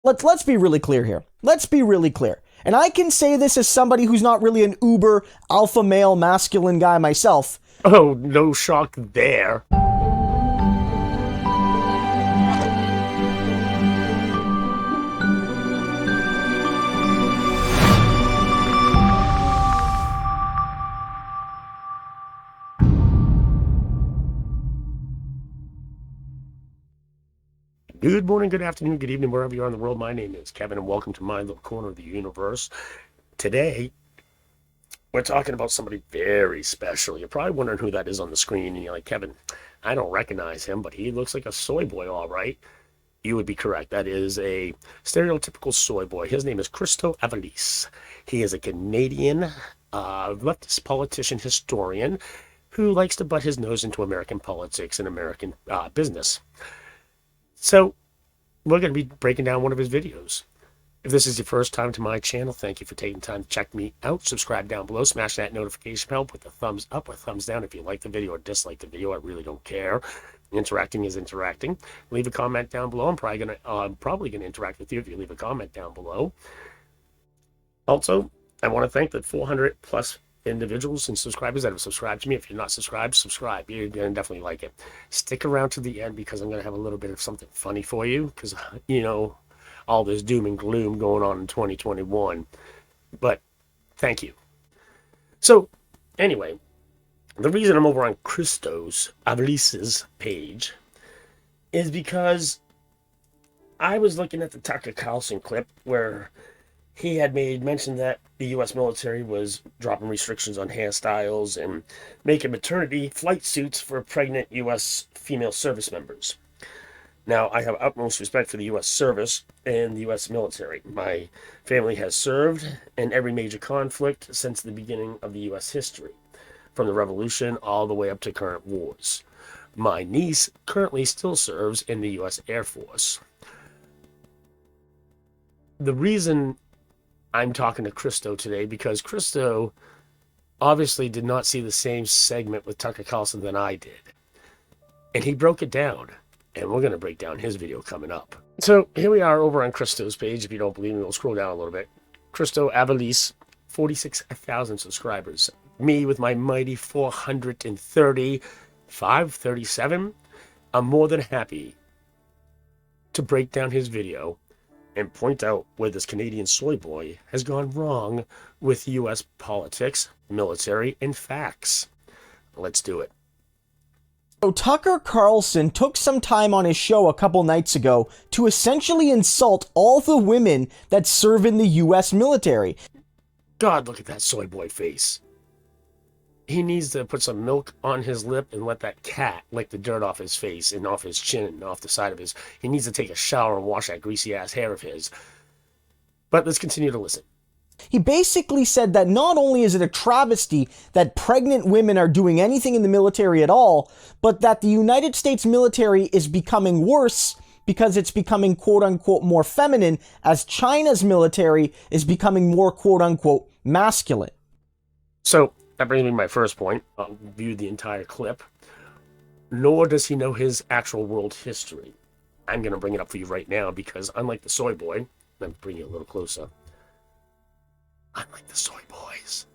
Let's be really clear here. Let's be really clear. And I can say this as somebody who's not really an uber alpha male masculine guy myself. Oh, no shock there. Good morning, good afternoon, good evening, wherever you are in the world. My name is Kevin, and welcome to my little corner of the universe. Today, we're talking about somebody very special. You're probably wondering who that is on the screen, and you're like, Kevin, I don't recognize him, but he looks like a soy boy, all right. You would be correct. That is a stereotypical soy boy. His name is Christo Aivalis. He is a Canadian leftist politician historian who likes to butt his nose into American politics and American business. So we're going to be breaking down one of his videos. If this is your first time to my channel, thank you for taking time to check me out. Subscribe down below, smash that notification bell, put the thumbs up or thumbs down if you like the video or dislike the video. I really don't care. Interacting is interacting. Leave a comment down below. I'm probably gonna interact with you if you leave a comment down below. Also, I want to thank the 400 plus individuals and subscribers that have subscribed to me. If you're not subscribed, subscribe. You're gonna definitely like it. Stick around to the end because I'm gonna have a little bit of something funny for you, because you know all this doom and gloom going on in 2021. But thank you. So anyway, the reason I'm over on Christo's Aivalis's page is because I was looking at the Tucker Carlson clip where he had made mention that the U.S. military was dropping restrictions on hairstyles and making maternity flight suits for pregnant U.S. female service members. Now, I have utmost respect for the U.S. service and the U.S. military. My family has served in every major conflict since the beginning of the U.S. history, from the Revolution all the way up to current wars. My niece currently still serves in the U.S. Air Force. The reason I'm talking to Christo today, because Christo obviously did not see the same segment with Tucker Carlson than I did. And he broke it down. And we're going to break down his video coming up. So here we are over on Christo's page. If you don't believe me, we'll scroll down a little bit. Christo Aivalis, 46,000 subscribers. Me with my mighty 430, 537. I'm more than happy to break down his video and point out where this Canadian soy boy has gone wrong with U.S. politics, military, and facts. Let's do it. So Tucker Carlson took some time on his show a couple nights ago to essentially insult all the women that serve in the U.S. military. God, look at that soy boy face. He needs to put some milk on his lip and let that cat lick the dirt off his face and off his chin and off the side of his... He needs to take a shower and wash that greasy ass hair of his. But let's continue to listen. He basically said that not only is it a travesty that pregnant women are doing anything in the military at all, but that the United States military is becoming worse because it's becoming quote-unquote more feminine, as China's military is becoming more quote-unquote masculine. So that brings me to my first point. I'll view the entire clip. Nor does he know his actual world history. I'm going to bring it up for you right now because unlike the soy boy, let me bring you a little closer. Unlike the soy boys,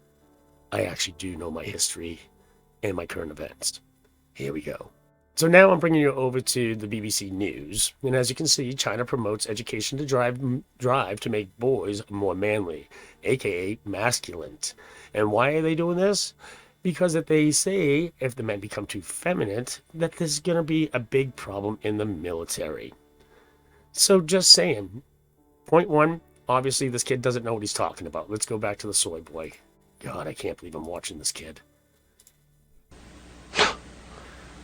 I actually do know my history and my current events. Here we go. So now I'm bringing you over to the BBC News. And as you can see, China promotes education to drive to make boys more manly, aka masculine. And why are they doing this? Because that they say if the men become too feminine, that this is going to be a big problem in the military. So just saying. Point one. Obviously, this kid doesn't know what he's talking about. Let's go back to the soy boy. God, I can't believe I'm watching this kid.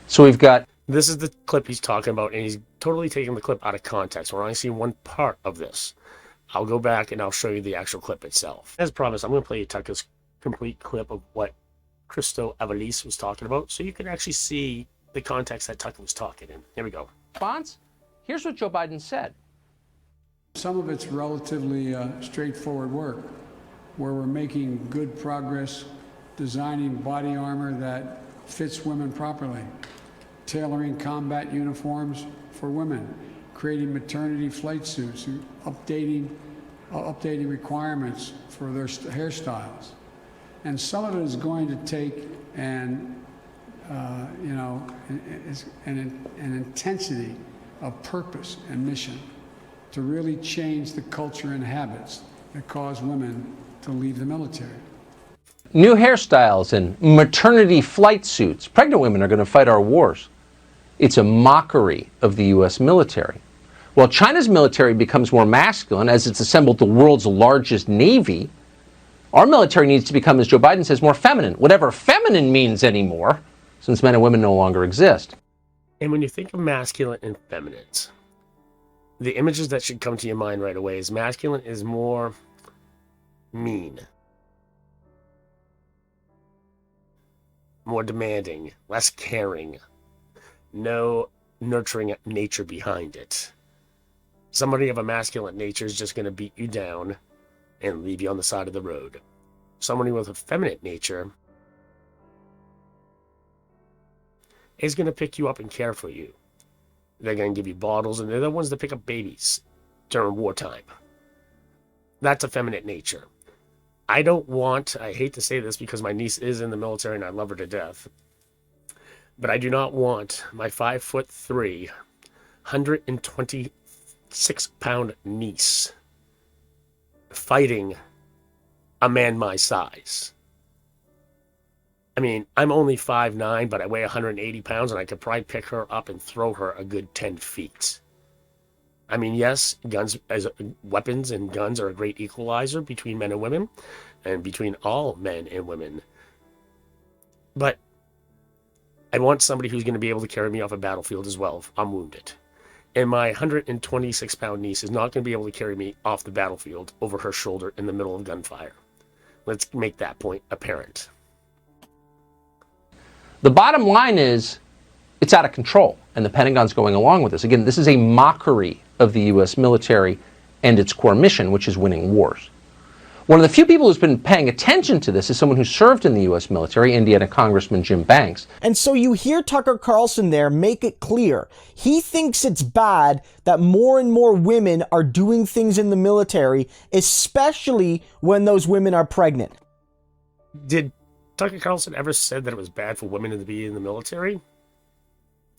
So we've got... This is the clip he's talking about, and he's totally taking the clip out of context. We're only seeing one part of this. I'll go back and I'll show you the actual clip itself. As promised, I'm going to play you Tucker's complete clip of what Christo Aivalis was talking about, so you can actually see the context that Tucker was talking in. Here we go. Response? Here's what Joe Biden said. Some of it's relatively straightforward work, where we're making good progress designing body armor that fits women properly, tailoring combat uniforms for women, creating maternity flight suits, updating requirements for their hairstyles. And some of it is going to take an intensity of purpose and mission to really change the culture and habits that cause women to leave the military. New hairstyles and maternity flight suits. Pregnant women are going to fight our wars. It's a mockery of the U.S. military. While China's military becomes more masculine as it's assembled the world's largest navy, our military needs to become, as Joe Biden says, more feminine, whatever feminine means anymore, since men and women no longer exist. And when you think of masculine and feminine, the images that should come to your mind right away is masculine is more mean, more demanding, less caring, no nurturing nature behind it. Somebody of a masculine nature is just going to beat you down and leave you on the side of the road. Somebody with a feminine nature is going to pick you up and care for you. They're going to give you bottles, and they're the ones that pick up babies during wartime. That's a feminine nature. I hate to say this because my niece is in the military and I love her to death, but I do not want my 5'3", 126-pound niece fighting a man my size. I mean, I'm only 5'9", but I weigh 180 pounds, and I could probably pick her up and throw her a good 10 feet. I mean, yes, weapons and guns are a great equalizer between men and women, and between all men and women. But I want somebody who's going to be able to carry me off a battlefield as well if I'm wounded. And my 126-pound niece is not going to be able to carry me off the battlefield over her shoulder in the middle of gunfire. Let's make that point apparent. The bottom line is, it's out of control, and the Pentagon's going along with this. Again, this is a mockery of the U.S. military and its core mission, which is winning wars. One of the few people who's been paying attention to this is someone who served in the U.S. military, Indiana Congressman Jim Banks. And so you hear Tucker Carlson there make it clear. He thinks it's bad that more and more women are doing things in the military, especially when those women are pregnant. Did Tucker Carlson ever said that it was bad for women to be in the military?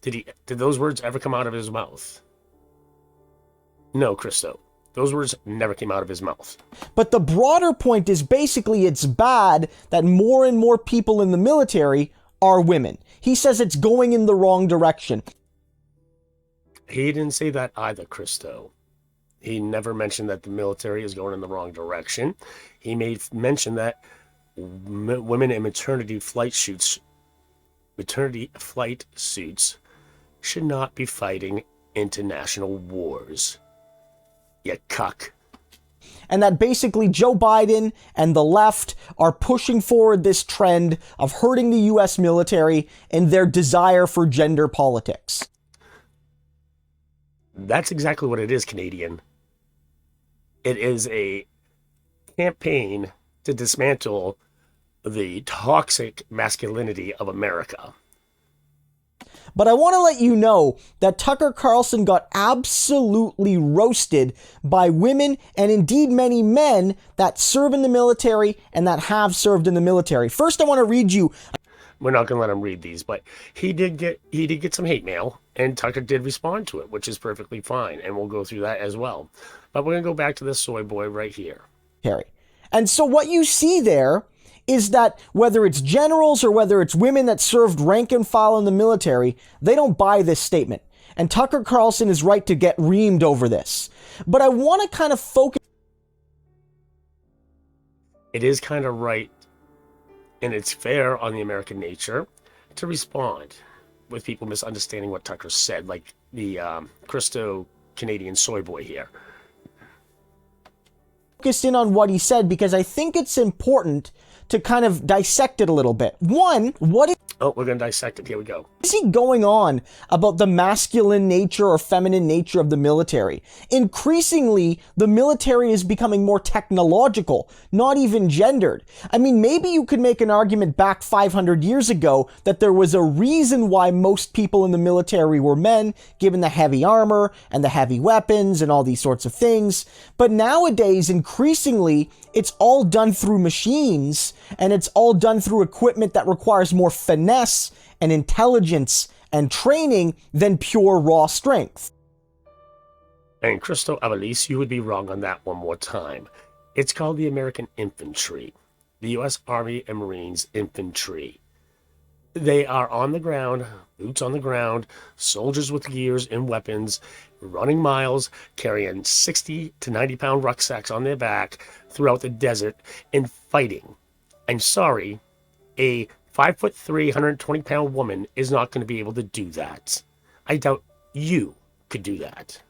Did those words ever come out of his mouth? No, Christo. Those words never came out of his mouth. But the broader point is basically it's bad that more and more people in the military are women. He says it's going in the wrong direction. He didn't say that either, Christo. He never mentioned that the military is going in the wrong direction. He mentioned that women in maternity flight suits should not be fighting international wars. You cuck. And that basically Joe Biden and the left are pushing forward this trend of hurting the U.S. military and their desire for gender politics. That's exactly what it is, Canadian. It is a campaign to dismantle the toxic masculinity of America. But I want to let you know that Tucker Carlson got absolutely roasted by women and indeed many men that serve in the military and that have served in the military. First, I want to read you. We're not going to let him read these, but he did get some hate mail, and Tucker did respond to it, which is perfectly fine, and we'll go through that as well. But we're going to go back to this soy boy right here. And so what you see there is that whether it's generals or whether it's women that served rank and file in the military, they don't buy this statement. And Tucker Carlson is right to get reamed over this. But I want to kind of focus. It is kind of right, and it's fair on the American nature to respond with people misunderstanding what Tucker said, like the Christo Canadian soy boy here. Focus in on what he said because I think it's important to kind of dissect it a little bit. One, Oh, we're going to dissect it. Here we go. Is he going on about the masculine nature or feminine nature of the military? Increasingly, the military is becoming more technological, not even gendered. I mean, maybe you could make an argument back 500 years ago that there was a reason why most people in the military were men, given the heavy armor and the heavy weapons and all these sorts of things. But nowadays, increasingly, it's all done through machines, and it's all done through equipment that requires more finesse and intelligence and training than pure raw strength. And Christo, Aivalis, you would be wrong on that one more time. It's called the American Infantry, the U.S. Army and Marines Infantry. They are on the ground, boots on the ground, soldiers with gears and weapons, running miles, carrying 60 to 90-pound rucksacks on their back throughout the desert and fighting. I'm sorry, a 5'3", 120-pound woman is not going to be able to do that. I doubt you could do that.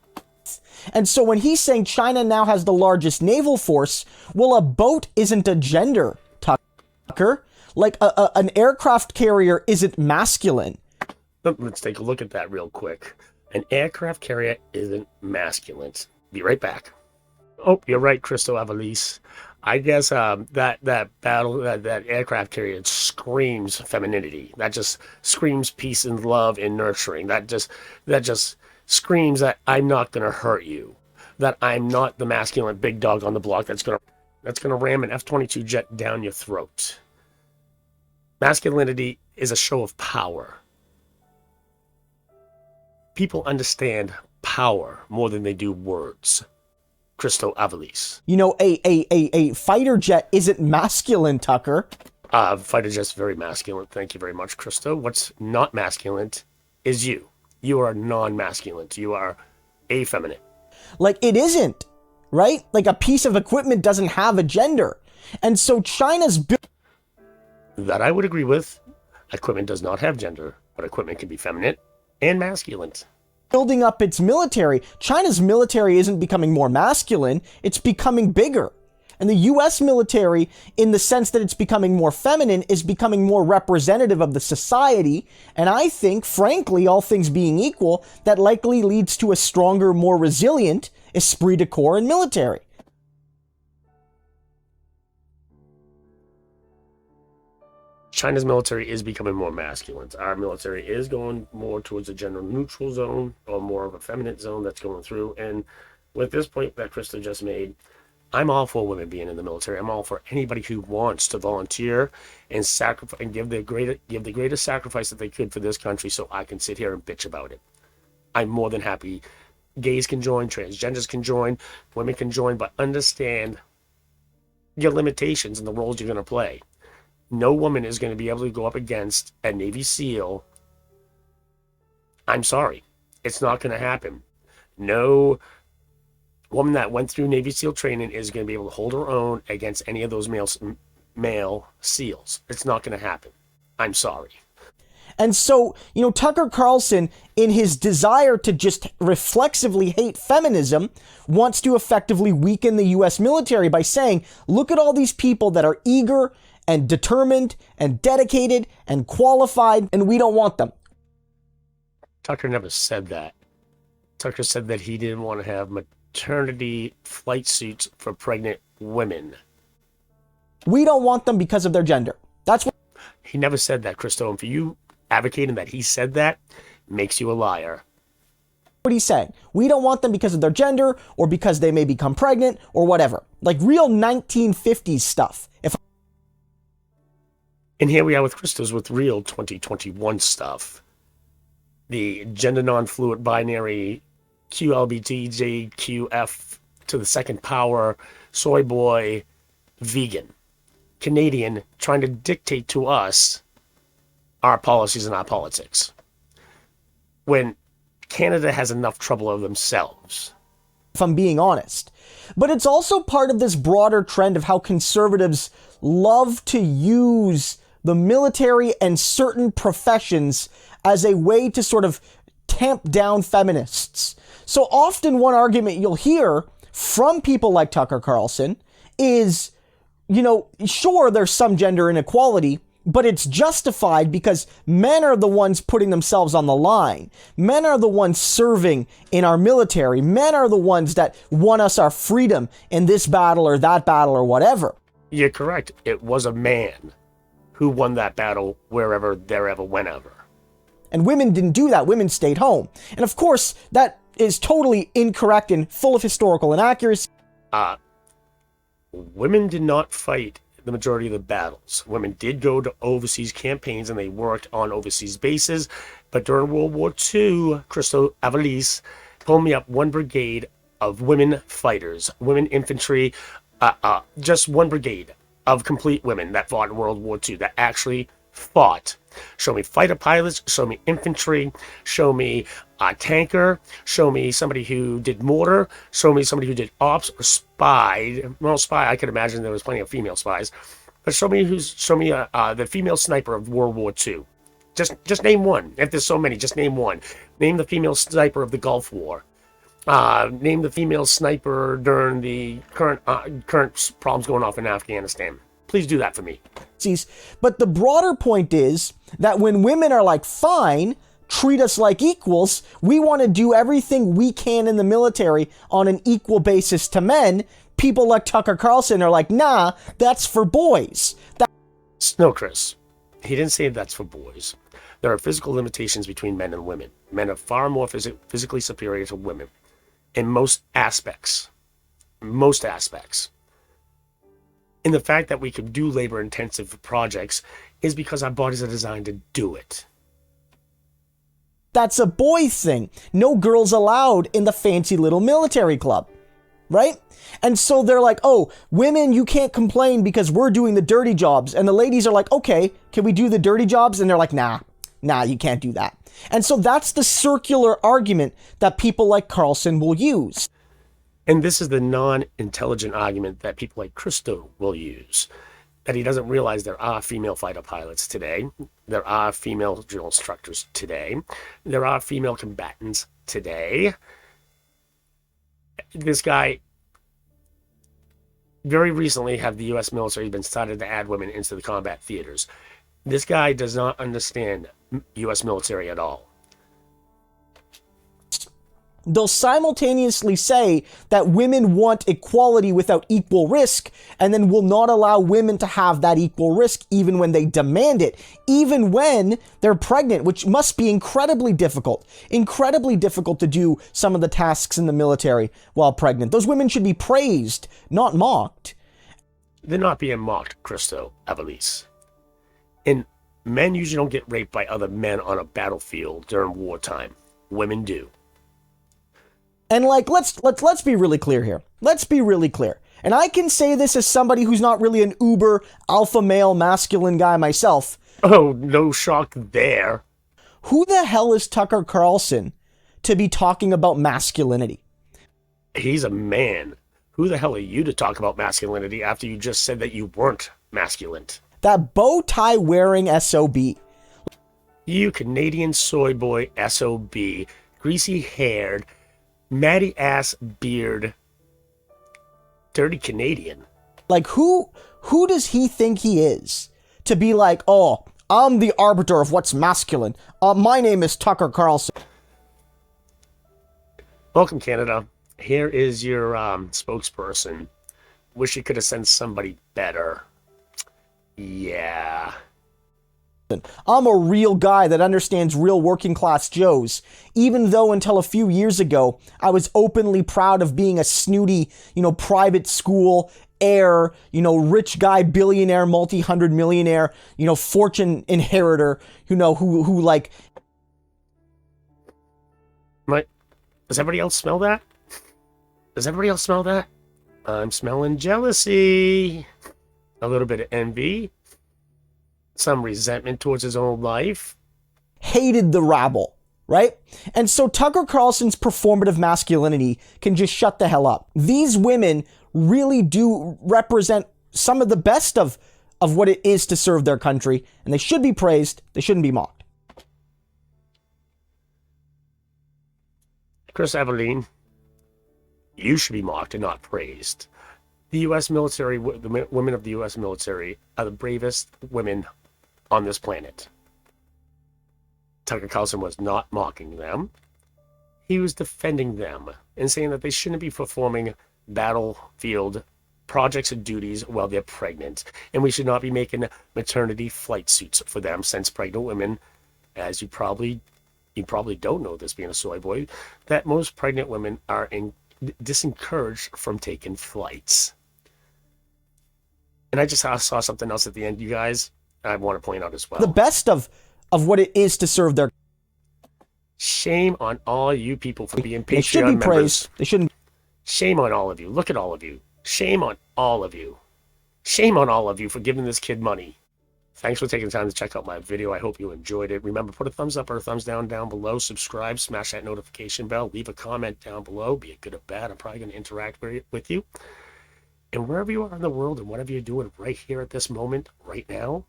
And so when he's saying China now has the largest naval force, well, a boat isn't a gender, Tucker. Like an aircraft carrier isn't masculine. Let's take a look at that real quick. An aircraft carrier isn't masculine. Be right back. Oh, you're right, Christo, Aivalis. I guess that aircraft carrier screams femininity. That just screams peace and love and nurturing. That just screams that I'm not gonna hurt you. That I'm not the masculine big dog on the block that's gonna ram an F-22 jet down your throat. Masculinity is a show of power. People understand power more than they do words. Christo, Aivalis. You know, a fighter jet isn't masculine, Tucker. Fighter jet's very masculine. Thank you very much, Christo. What's not masculine is you. You are non-masculine. You are effeminate. Like, it isn't, right? Like, a piece of equipment doesn't have a gender. And so China's... That I would agree with. Equipment does not have gender, but equipment can be feminine and masculine. Building up its military. China's military isn't becoming more masculine, it's becoming bigger. And the US military, in the sense that it's becoming more feminine, is becoming more representative of the society. And I think, frankly, all things being equal, that likely leads to a stronger, more resilient esprit de corps and military. China's military is becoming more masculine. Our military is going more towards a gender neutral zone, or more of a feminine zone that's going through. And with this point that Christo just made, I'm all for women being in the military. I'm all for anybody who wants to volunteer and sacrifice and give the greatest sacrifice that they could for this country, so I can sit here and bitch about it. I'm more than happy. Gays can join, transgenders can join, women can join, but understand your limitations and the roles you're going to play. No woman is going to be able to go up against a Navy SEAL. I'm sorry. It's not going to happen. No woman that went through Navy SEAL training is going to be able to hold her own against any of those male SEALs. It's not going to happen. I'm sorry. And so, you know, Tucker Carlson, in his desire to just reflexively hate feminism, wants to effectively weaken the U.S. military by saying, look at all these people that are eager and determined and dedicated and qualified, and we don't want them. Tucker never said that. Tucker said that he didn't want to have maternity flight suits for pregnant women. We don't want them because of their gender. That's what he never said that, Christo. And for you advocating that he said that makes you a liar. What he's saying. We don't want them because of their gender or because they may become pregnant or whatever. Like real 1950s stuff. And here we are with Christos with real 2021 stuff. The gender non-fluid binary QLBTJQF to the second power, soy boy, vegan, Canadian trying to dictate to us our policies and our politics. When Canada has enough trouble of themselves. If I'm being honest. But it's also part of this broader trend of how conservatives love to use the military and certain professions as a way to sort of tamp down feminists. So often one argument you'll hear from people like Tucker Carlson is, you know, sure, there's some gender inequality, but it's justified because men are the ones putting themselves on the line. Men are the ones serving in our military. Men are the ones that won us our freedom in this battle or that battle or whatever. You're correct. It was a man who won that battle wherever, therever, whenever. And women didn't do that. Women stayed home. And of course, that is totally incorrect and full of historical inaccuracy. Women did not fight the majority of the battles. Women did go to overseas campaigns and they worked on overseas bases. But during World War II, Christo, Aivalis pulled me up one brigade of women fighters, women infantry, just one brigade of complete women that fought in World War II, that actually fought. Show me fighter pilots, show me infantry, show me a tanker, show me somebody who did mortar, show me somebody who did ops or spy. Well, spy, I could imagine there was plenty of female spies, but show me the female sniper of World War II. Just name one. If there's so many, just name one. Name the female sniper of the Gulf War. Name the female sniper during the current problems going off in Afghanistan. Please do that for me. But the broader point is that when women are like, fine, treat us like equals, we want to do everything we can in the military on an equal basis to men. People like Tucker Carlson are like, nah, that's for boys. No, Chris. He didn't say that's for boys. There are physical limitations between men and women. Men are far more physically superior to women in most aspects. Most aspects. And the fact that we can do labor-intensive projects is because our bodies are designed to do it. That's a boy thing. No girls allowed in the fancy little military club, right? And so they're like, oh, women, you can't complain because we're doing the dirty jobs. And the ladies are like, okay, can we do the dirty jobs? And they're like, nah, you can't do that. And so that's the circular argument that people like Carlson will use. And this is the non-intelligent argument that people like Christo will use. That he doesn't realize there are female fighter pilots today. There are female drill instructors today. There are female combatants today. This guy, very recently have the U.S. military been started to add women into the combat theaters. This guy does not understand U.S. military at all. They'll simultaneously say that women want equality without equal risk, and then will not allow women to have that equal risk even when they demand it, even when they're pregnant, which must be incredibly difficult to do some of the tasks in the military while pregnant. Those women should be praised, not mocked. They're not being mocked, Christo, Aivalis. And men usually don't get raped by other men on a battlefield during wartime. Women do. And like, let's be really clear here. Let's be really clear. And I can say this as somebody who's not really an uber alpha male masculine guy myself. Oh, no shock there. Who the hell is Tucker Carlson to be talking about masculinity? He's a man. Who the hell are you to talk about masculinity after you just said that you weren't masculine? That bow tie wearing SOB. You Canadian soy boy SOB, greasy haired, matty ass beard, dirty Canadian. Like, who does he think he is to be like, oh, I'm the arbiter of what's masculine. My name is Tucker Carlson. Welcome, Canada. Here is your spokesperson. Wish you could have sent somebody better. Yeah. I'm a real guy that understands real working class Joes, even though until a few years ago, I was openly proud of being a snooty, private school heir, rich guy, billionaire, multi-hundred millionaire, fortune inheritor, who like... Does everybody else smell that? Does everybody else smell that? I'm smelling jealousy, a little bit of envy, some resentment towards his own life. Hated the rabble, right? And so Tucker Carlson's performative masculinity can just shut the hell up. These women really do represent some of the best of what it is to serve their country, and they should be praised. They shouldn't be mocked. Chris Aivalis, you should be mocked and not praised. The U.S. military, the women of the U.S. military are the bravest women on this planet. Tucker Carlson was not mocking them. He was defending them and saying that they shouldn't be performing battlefield projects and duties while they're pregnant. And we should not be making maternity flight suits for them, since pregnant women, as you probably don't know this being a soy boy, that most pregnant women are disencouraged from taking flights. And I just saw something else at the end, you guys, I want to point out as well. The best of what it is to serve their... Shame on all you people for being Patreon They should be members. praised. They shouldn't... Shame on all of you. Look at all of you. Shame on all of you. Shame on all of you for giving this kid money. Thanks for taking the time to check out my video. I hope you enjoyed it. Remember, put a thumbs up or a thumbs down below. Subscribe, smash that notification bell. Leave a comment down below, be it good or bad. I'm probably going to interact with you. And wherever you are in the world and whatever you're doing right here at this moment, right now,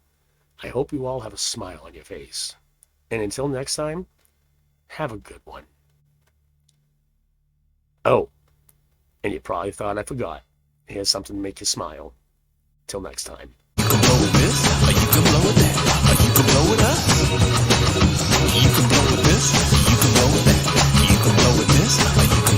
I hope you all have a smile on your face. And until next time, have a good one. Oh, and you probably thought I forgot. Here's something to make you smile. Till next time. You can blow with this, or you can blow with that, or you can blow with us. You can blow with this, you can blow with that, you can blow with this, or you can